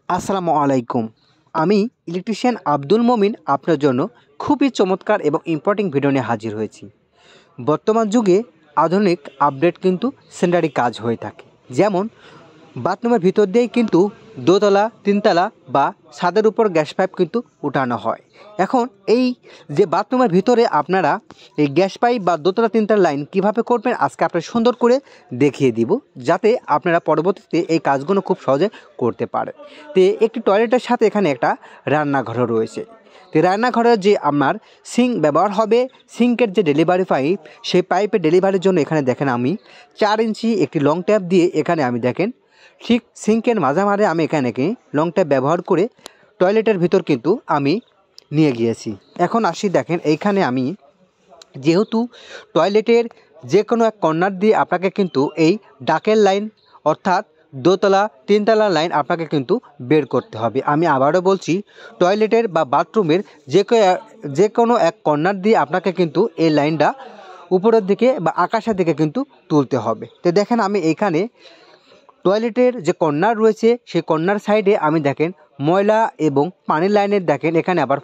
আসসালামু আলাইকুম। আমি ইলেকট্রিশিয়ান আব্দুল মমিন আপনার জন্য খুবই চমৎকার এবং ইম্পর্টেন্ট ভিডিও নিয়ে হাজির হয়েছি। বর্তমান যুগে আধুনিক আপডেট কিন্তু সেন্টারি কাজ হয়ে থাকে, যেমন বাথরুমের ভিতর দিয়েই কিন্তু দোতলা, তিনতলা বা ছাদের উপর গ্যাস পাইপ কিন্তু উঠানো হয়। এখন এই যে বাথরুমের ভিতরে আপনারা এই গ্যাস পাইপ বা দোতলা তিনতলা লাইন কিভাবে করবেন আজকে আপনার সুন্দর করে দেখিয়ে দিব, যাতে আপনারা পরবর্তীতে এই কাজগুলো খুব সহজে করতে পারেন। তো একটি টয়লেটের সাথে এখানে একটা রান্নাঘরও রয়েছে। তো রান্নাঘরের যে আপনার সিঙ্ক ব্যবহার হবে, সিঙ্কের যে ডেলিভারি পাইপ, সেই পাইপের ডেলিভারির জন্য এখানে দেখেন আমি 4 ইঞ্চি একটি লং ট্যাপ দিয়ে এখানে আমি দেখেন ঠিক সিঙ্কের মাঝামাঝি আমি এখানে লং ট্যাপ ব্যবহার করে টয়লেটের ভিতর কিন্তু আমি নিয়ে গিয়েছি। এখন আসি দেখেন এইখানে আমি যেহেতু টয়লেটের যে কোনো এক কর্নার দিয়ে আপনাকে কিন্তু এই ডাকের লাইন অর্থাৎ দোতলা তিনতলা লাইন আপনাকে কিন্তু বের করতে হবে। আমি আবারও বলছি, টয়লেটের বা বাথরুমের যে কোনো এক কর্নার দিয়ে আপনাকে কিন্তু এই লাইনটা উপরের দিকে বা আকাশের দিকে কিন্তু তুলতে হবে। তো দেখেন আমি এইখানে টয়লেটের যে কর্নার রয়েছে সেই কর্নার সাইডে আমি দেখেন ময়লা এবং পানির লাইনের দেখেন এখানে আবার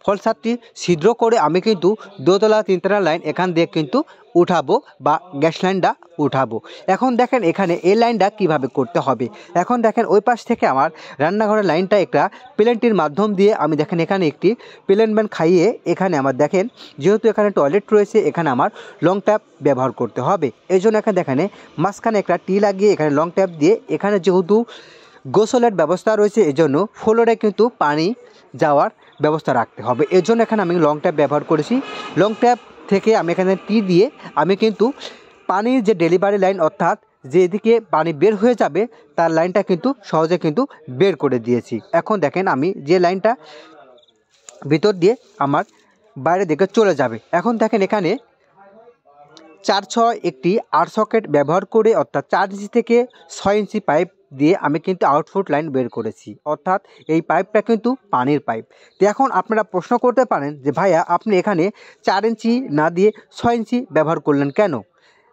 ফলসাদটি ছিদ্র করে আমি কিন্তু দোতলা তিনতলা লাইন এখান দিয়ে কিন্তু উঠাবো বা গ্যাস লাইনটা উঠাবো। এখন দেখেন এখানে এই লাইনটা কিভাবে করতে হবে। এখন দেখেন ওই পাশ থেকে আমার রান্নাঘরের লাইনটা একটা প্লেনটির মাধ্যম দিয়ে আমি দেখেন এখানে একটি প্লেন ব্যান খাইয়ে এখানে আমার দেখেন যেহেতু এখানে টয়লেট রয়েছে এখানে আমার লং ট্যাপ ব্যবহার করতে হবে। এই জন্য এখানে দেখেন মাঝখানে একটা টি লাগিয়ে এখানে লং ট্যাপ দিয়ে এখানে যেহেতু গোসলের ব্যবস্থা রয়েছে এজন্য ফ্লোরে কিন্তু পানি যাওয়ার ব্যবস্থা রাখতে হবে। এর জন্য এখানে আমি লং ট্যাপ ব্যবহার করেছি। লং ট্যাপ থেকে আমি এখানে টি দিয়ে আমি কিন্তু পানির যে ডেলিভারি লাইন অর্থাৎ যেদিকে পানি বের হয়ে যাবে তার লাইনটা কিন্তু সহজে কিন্তু বের করে দিয়েছি। এখন দেখেন আমি যে লাইনটা ভিতর দিয়ে আমার বাইরের দিকে চলে যাবে। এখন দেখেন এখানে 4/6 একটি 8 সকেট ব্যবহার করে অর্থাৎ 4 ইঞ্চি থেকে 6 ইঞ্চি পাইপ দিয়ে আমি কিন্তু আউটপুট লাইন বের করেছি, অর্থাৎ এই পাইপটা কিন্তু পানির পাইপ। তো এখন আপনারা প্রশ্ন করতে পারেন যে ভাইয়া আপনি এখানে 4 ইঞ্চি না দিয়ে 6 ইঞ্চি ব্যবহার করলেন কেন?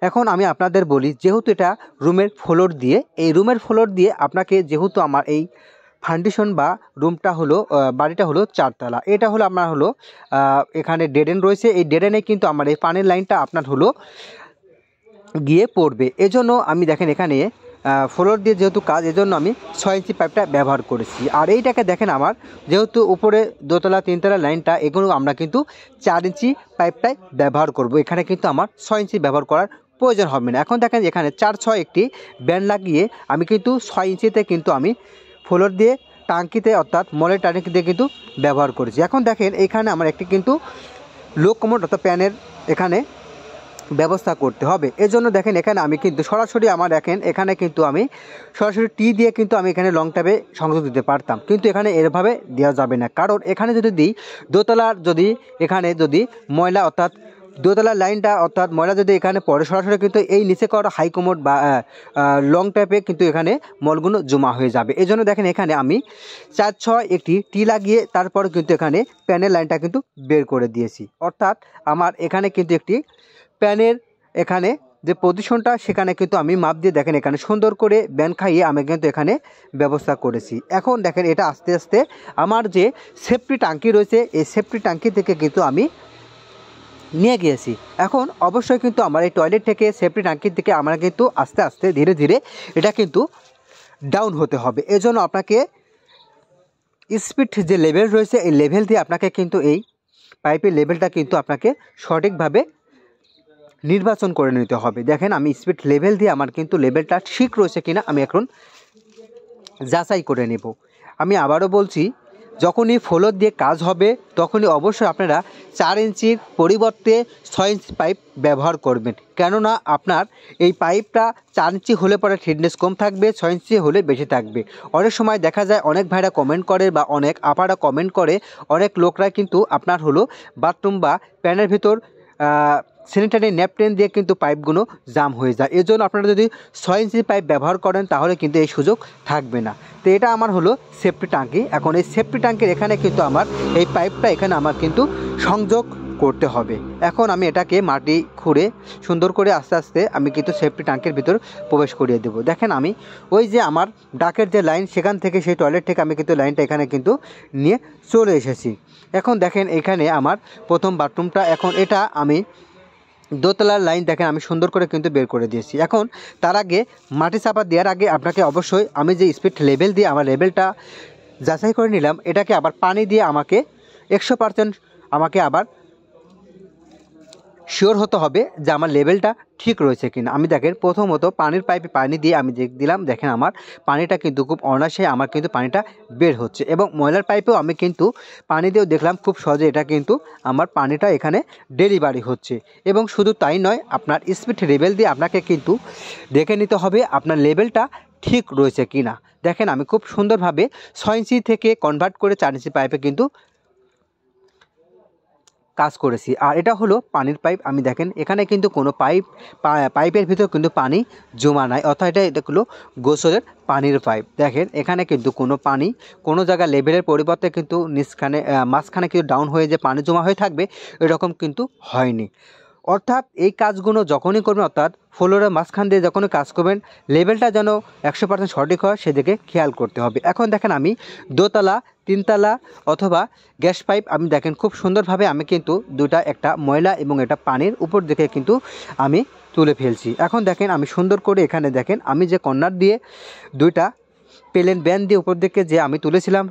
এখন আমি আপনাদের বলি, যেহেতু এটা রুমের ফ্লোর দিয়ে, এই রুমের ফ্লোর দিয়ে আপনাকে যেহেতু আমার এই ফাউন্ডেশন বা রুমটা হলো বাড়িটা হলো 4 তলা, এটা হলো আপনার হলো এখানে ডেডেন রয়েছে, এই ডেডেনে কিন্তু আমার এই পানির লাইনটা আপনার হলো গিয়ে পড়বে। এজন্য আমি দেখেন এখানে ফ্লোর দিয়ে যেহেতু কাজ এজন্য আমি 6 ইঞ্চি পাইপটা ব্যবহার করেছি। আর এইটাকে দেখেন আমার যেহেতু উপরে দোতলা তিনতলা লাইনটা এগুলো আমরা কিন্তু 4 ইঞ্চি পাইপটাই ব্যবহার করব। এখানে কিন্তু আমার 6 ইঞ্চি ব্যবহার করার প্রয়োজন হবে না। এখন দেখেন এখানে 4/6 একটি ব্যান্ড লাগিয়ে আমি কিন্তু 6 ইঞ্চিতে কিন্তু আমি ফ্লোর দিয়ে টাঙ্কিতে অর্থাৎ মলের টাঙ্কিতে কিন্তু ব্যবহার করেছি। এখন দেখেন এখানে আমার একটি কিন্তু লো কমোড অর্থাৎ প্যানের এখানে ব্যবস্থা করতে হবে। এজন্য দেখেন এখানে আমি কিন্তু সরাসরি আমার দেখেন এখানে কিন্তু আমি সরাসরি টি দিয়ে কিন্তু আমি এখানে লং ট্যাপে সংযোগ দিতে পারতাম, কিন্তু এখানে এভাবে দেওয়া যাবে না। কারণ এখানে যদি দিই দোতলার যদি এখানে যদি ময়লা অর্থাৎ দোতলার লাইনটা অর্থাৎ ময়লা যদি এখানে পড়ে সরাসরি কিন্তু এই নিচে করা হাই কমোড বা লং ট্যাপে কিন্তু এখানে মলগুলো জমা হয়ে যাবে। এই জন্য দেখেন এখানে আমি 4/6 একটি টি লাগিয়ে তারপরে কিন্তু এখানে প্যানের লাইনটা কিন্তু বের করে দিয়েছি। অর্থাৎ আমার এখানে কিন্তু একটি প্যানের এখানে যে পজিশনটা সেখানে কিন্তু আমি মাপ দিয়ে দেখেন এখানে সুন্দর করে ব্যান্ড খাইয়ে আমি কিন্তু এখানে ব্যবস্থা করেছি। এখন দেখেন এটা আস্তে আস্তে আমার যে সেফটি ট্যাঙ্কি রয়েছে এই সেফটি ট্যাঙ্কি থেকে কিন্তু আমি নিয়ে গিয়েছি। এখন অবশ্যই কিন্তু আমার এই টয়লেট থেকে সেফটি ট্যাঙ্কির থেকে আমরা কিন্তু আস্তে আস্তে ধীরে ধীরে এটা কিন্তু ডাউন হতে হবে। এজন্য আপনাকে স্পিড যে লেভেল রয়েছে এই লেভেল দিয়ে আপনাকে কিন্তু এই পাইপের লেভেলটা কিন্তু আপনাকে সঠিকভাবে নির্বাচন করে নিতে হবে। দেখেন আমি স্পিড লেভেল দিয়ে আমার কিন্তু লেভেলটা ঠিক রয়েছে কিনা আমি এখন যাচাই করে নেব। আমি আবারও বলছি, যখনই ফ্লোর দিয়ে কাজ হবে তখনই অবশ্যই আপনারা 4 ইঞ্চির পরিবর্তে 6 ইঞ্চি পাইপ ব্যবহার করবেন, কেননা আপনার এই পাইপটা 4 ইঞ্চি হলে পরে থিকনেস কম থাকবে, 6 ইঞ্চি হলে বেশি থাকবে। অনেক সময় দেখা যায় অনেক ভাইরা কমেন্ট করে বা অনেক আপারা কমেন্ট করে, অনেক লোকরা কিন্তু আপনার হলো বাথরুম বা প্যানের ভিতর স্যানিটারি ন্যাপকিন দিয়ে কিন্তু পাইপগুলো জাম হয়ে যায়। এর জন্য আপনারা যদি 6 ইঞ্চি পাইপ ব্যবহার করেন তাহলে কিন্তু এই সুযোগ থাকবে না। তো এটা আমার হলো সেফটি ট্যাঙ্কি। এখন এই সেফটি ট্যাঙ্কির এখানে কিন্তু আমার এই পাইপটা এখানে আমার কিন্তু সংযোগ করতে হবে। এখন আমি এটাকে মাটি খুঁড়ে সুন্দর করে আস্তে আস্তে আমি কিন্তু সেফটি ট্যাঙ্কের ভিতর প্রবেশ করিয়ে দেবো। দেখেন আমি ওই যে আমার ডাকের যে লাইন সেখান থেকে সেই টয়লেট থেকে আমি কিন্তু লাইনটা এখানে কিন্তু নিয়ে চলে এসেছি। এখন দেখেন এখানে আমার প্রথম বাথরুমটা, এখন এটা আমি দোতলার লাইন দেখেন আমি সুন্দর করে কিন্তু বের করে দিয়েছি। এখন তার আগে মাটি চাপা দেওয়ার আগে আপনাকে অবশ্যই আমি যে স্পিড লেভেল দিয়ে আমার লেভেলটা যাচাই করে নিলাম, এটাকে আবার পানি দিয়ে আমাকে 100% আমাকে আবার শিওর হতে হবে যে আমার লেভেলটা ঠিক রয়েছে কিনা। আমি দেখেন প্রথমত পানির পাইপে পানি দিয়ে আমি দিলাম, দেখেন আমার পানিটা কিন্তু খুব অনায়াসে আমার কিন্তু পানিটা বের হচ্ছে। এবং ময়লার পাইপেও আমি কিন্তু পানি দিয়েও দেখলাম খুব সহজে এটা কিন্তু আমার পানিটা এখানে ডেলিভারি হচ্ছে। এবং শুধু তাই নয়, আপনার স্পিড লেভেল দিয়ে আপনাকে কিন্তু দেখে নিতে হবে আপনার লেভেলটা ঠিক রয়েছে কিনা। দেখেন আমি খুব সুন্দরভাবে 6 ইঞ্চি থেকে কনভার্ট করে 4 ইঞ্চি পাইপে কিন্তু কাজ করেছি। আর এটা হলো পানির পাইপ। আমি দেখেন এখানে কিন্তু কোনো পাইপের ভিতর কিন্তু পানি জমা নাই, অর্থাৎ এটা হলো গোসলের পানির পাইপ। দেখেন এখানে কিন্তু কোনো পানি কোনো জায়গায় লেভেলের পরিবর্তে কিন্তু মাঝখানে কিন্তু ডাউন হয়ে যে পানি জমা হয়ে থাকবে এরকম কিন্তু হয়নি। অর্থাৎ এই কাজগুলো যখনই করবেন, অর্থাৎ ফ্লোরের মাঝখান দিয়ে যখনই কাজ করবেন, লেভেলটা যেন 100% সঠিক হয় সেদিকে খেয়াল করতে হবে। এখন দেখেন আমি দোতলা, তিনতলা অথবা গ্যাস পাইপ আমি দেখেন খুব সুন্দরভাবে আমি কিন্তু দুটা, একটা ময়লা এবং এটা পানির উপর দিকে কিন্তু আমি তুলে ফেলছি। এখন দেখেন আমি সুন্দর করে এখানে দেখেন আমি যে কর্নার দিয়ে দুইটা প্লেন ব্যান্ড দিয়ে উপর দিকে যে আমি তুলেছিলাম,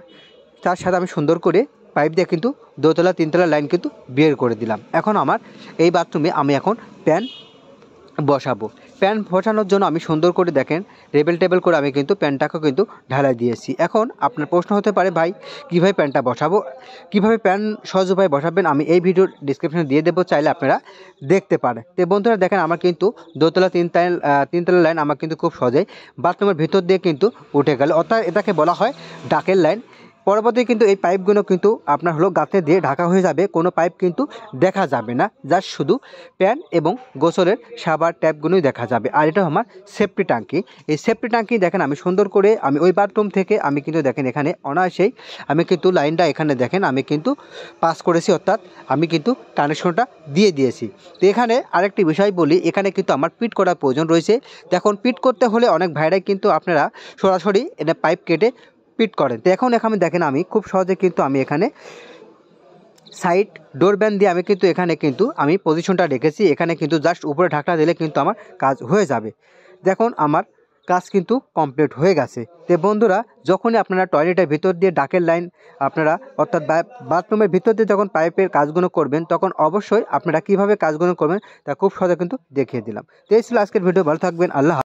তার সাথে আমি সুন্দর করে পাইপ দিয়ে কিন্তু দোতলা তিনতলা লাইন কিন্তু বের করে দিলাম। এখন আমার এই বাথরুমে আমি এখন প্যান বসাবো। প্যান বসানোর জন্য আমি সুন্দর করে দেখেন টেবিল করে আমি কিন্তু প্যানটাকেও কিন্তু ঢালাই দিয়েছি। এখন আপনার প্রশ্ন হতে পারে, ভাই কীভাবে প্যানটা বসাবো, কীভাবে প্যান সহজ উপায় বসাবেন, আমি এই ভিডিওর ডিসক্রিপশনে দিয়ে দেবো, চাইলে আপনারা দেখতে পারেন। তো বন্ধুরা দেখেন আমার কিন্তু দোতলা তিনতলা লাইন আমার কিন্তু খুব সহজেই বাথরুমের ভিতর দিয়ে কিন্তু উঠে গেল, অর্থাৎ এটাকে বলা হয় ডাকের লাইন। পরবর্তী কিন্তু এই পাইপগুলো কিন্তু আপনার হলো গাঁথে দিয়ে ঢাকা হয়ে যাবে, কোনো পাইপ কিন্তু দেখা যাবে না, জাস্ট শুধু প্যান এবং গোসলের সাবান ট্যাপগুলোই দেখা যাবে। আর এটা আমার সেফটি ট্যাঙ্কি। এই সেফটি ট্যাঙ্কি দেখেন আমি সুন্দর করে আমি ওই বাথরুম থেকে আমি কিন্তু দেখেন এখানে অনায়াসেই আমি কিন্তু লাইনটা এখানে দেখেন আমি কিন্তু পাস করেছি, অর্থাৎ আমি কিন্তু কানেকশনটা দিয়ে দিয়েছি। তো এখানে আরেকটি বিষয় বলি, এখানে কিন্তু আমার পিট করার প্রয়োজন রয়েছে। এখন পিট করতে হলে অনেক ভাইরাই কিন্তু আপনারা সরাসরি এটা পাইপ কেটে পিট করেন। তো এখন এখানে দেখেন আমি খুব সহজে কিন্তু আমি এখানে সাইড ডোর ব্যান দিয়ে আমি কিন্তু এখানে কিন্তু আমি পজিশনটা রেখেছি। এখানে কিন্তু জাস্ট উপরে ঢাকনা দিলে কিন্তু আমার কাজ হয়ে যাবে। দেখুন আমার কাজ কিন্তু কমপ্লিট হয়ে গেছে। তো বন্ধুরা যখনই আপনারা টয়লেটের ভিতর দিয়ে ডাকের লাইন আপনারা অর্থাৎ বাথরুমের ভিতর দিয়ে যখন পাইপের কাজগুলো করবেন, তখন অবশ্যই আপনারা কীভাবে কাজগুলো করবেন তা খুব সহজে কিন্তু দেখিয়ে দিলাম। তো এই ছিল আজকের ভিডিও। ভালো থাকবেন, আল্লাহ।